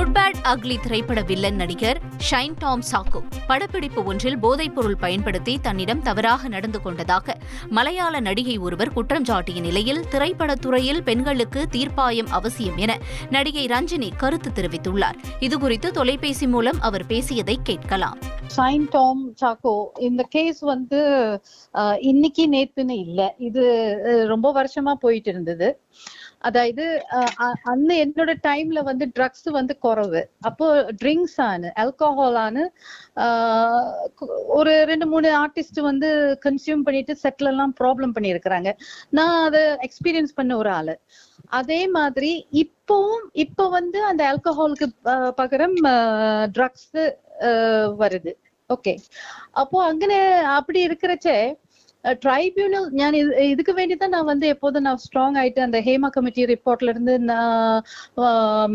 Good bad ugly திரைப்பட villain நடிகர் shine Tom choco படப்பிடிப்பு ஒன்றில் போதைப்பொருள் பயன்படுத்தி தன்னிடம் தவறாக நடந்து கொண்டதாக மலையாள நடிகை ஒருவர் குற்றம் சாட்டிய நிலையில் திரைப்படத்துறையில் பெண்களுக்கு தீர்ப்பாயம் அவசியம் என நடிகை ரஞ்சினி கருத்து தெரிவித்துள்ளார். இதுகுறித்து தொலைபேசி மூலம் அவர் பேசியதை கேட்கலாம். ஷைன் டாம் சாக்கோ இந்த கேஸ் இன்னைக்கு நேத்துன்னு இல்ல, இது ரொம்ப வருஷமா போயிட்டு இருந்தது. அதாவது அந்த என்னோட டைம்ல ட்ரக்ஸ் குறைவு. அப்போ ட்ரிங்க்ஸ் ஆல்கஹால் ஒரு 2-3 ஆர்டிஸ்ட் கன்சியூம் பண்ணிட்டு செட்டில் எல்லாம் ப்ராப்ளம் பண்ணிருக்கிறாங்க. நான் அதை எக்ஸ்பீரியன்ஸ் பண்ண ஒரு ஆளு. அதே மாதிரி இப்போ அந்த ஆல்கஹாலுக்கு பகரம் ட்ரக்ஸ் வருது. ஓகே, அப்போ அப்படி இருக்கிறச்சே ட்ரைபியூனல் நான் இதுக்கு வேண்டிதான் நான் எப்போதும் நான் ஸ்ட்ராங் ஆயிட்டு அந்த ஹேமா கமிட்டி ரிப்போர்ட்ல இருந்து நான்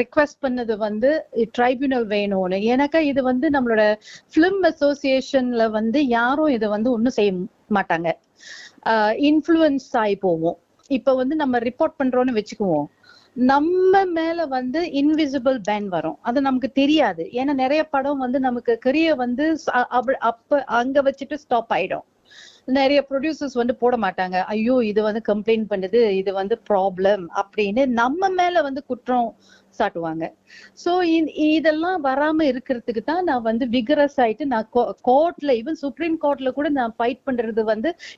ரிக்வெஸ்ட் பண்ணது ட்ரைபியூனல் வேணும்னு. எனக்கு இது நம்மளோட பிலிம் அசோசியேஷன்ல யாரும் இது ஒன்னும் செய்ய மாட்டாங்க. இன்ஃப்ளூயன்ஸ் ஆகி போவோம். இப்ப நம்ம ரிப்போர்ட் பண்றோம்னு வச்சுக்குவோம், நம்ம மேல இன்விசிபிள் பேன் வரும். அது நமக்கு தெரியாது. ஏன்னா நிறைய படம் நமக்கு கரியர் அப்ப அங்க வச்சுட்டு ஸ்டாப் ஆயிடும். நிறைய ப்ரொடியூசர்ஸ் போட மாட்டாங்க. ஐயோ இது கம்ப்ளைண்ட் பண்ணுது, இது ப்ராப்ளம் அப்படின்னு நம்ம மேல குற்றம் சாட்டுவாங்க. சோ இதெல்லாம் வராம இருக்கிறதுக்கு தான் நான் விகரஸ் ஆயிட்டு நான் கோர்ட்ல, ஈவன் சுப்ரீம் கோர்ட்ல கூட நான் ஃபைட் பண்றது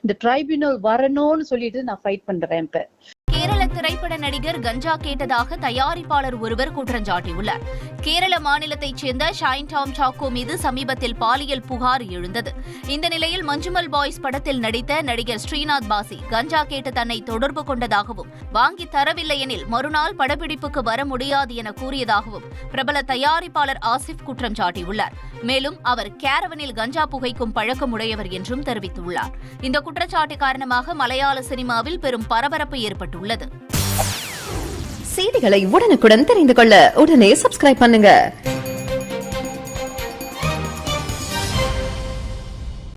இந்த ட்ரைபியூனல் வரணும்னு சொல்லிட்டு நான் ஃபைட் பண்றேன். இப்ப கேரள திரைப்பட நடிகர் கஞ்சா கேட்டதாக தயாரிப்பாளர் ஒருவர் குற்றம் சாட்டியுள்ளார். கேரள மாநிலத்தைச் சேர்ந்த ஷைன் டாம் சாக்கோ மீது சமீபத்தில் பாலியல் புகார் எழுந்தது. இந்த நிலையில் மஞ்சுமல் பாய்ஸ் படத்தில் நடித்த நடிகர் ஸ்ரீநாத் பாசி கஞ்சா கேட்டு தன்னை தொடர்பு கொண்டதாகவும் வாங்கி தரவில்லை எனில் மறுநாள் படப்பிடிப்புக்கு வர முடியாது என கூறியதாகவும் பிரபல தயாரிப்பாளர் ஆசிப் குற்றம் சாட்டியுள்ளார். மேலும் அவர் கேரவனில் கஞ்சா புகைக்கும் பழக்கமுடையவர் என்றும் தெரிவித்துள்ளார். இந்த குற்றச்சாட்டு காரணமாக மலையாள சினிமாவில் பெரும் பரபரப்பு ஏற்பட்டுள்ளது. செய்திகளை உடனுக்குடன் தெரிந்து கொள்ள உடனே சப்ஸ்கிரைப் பண்ணுங்க.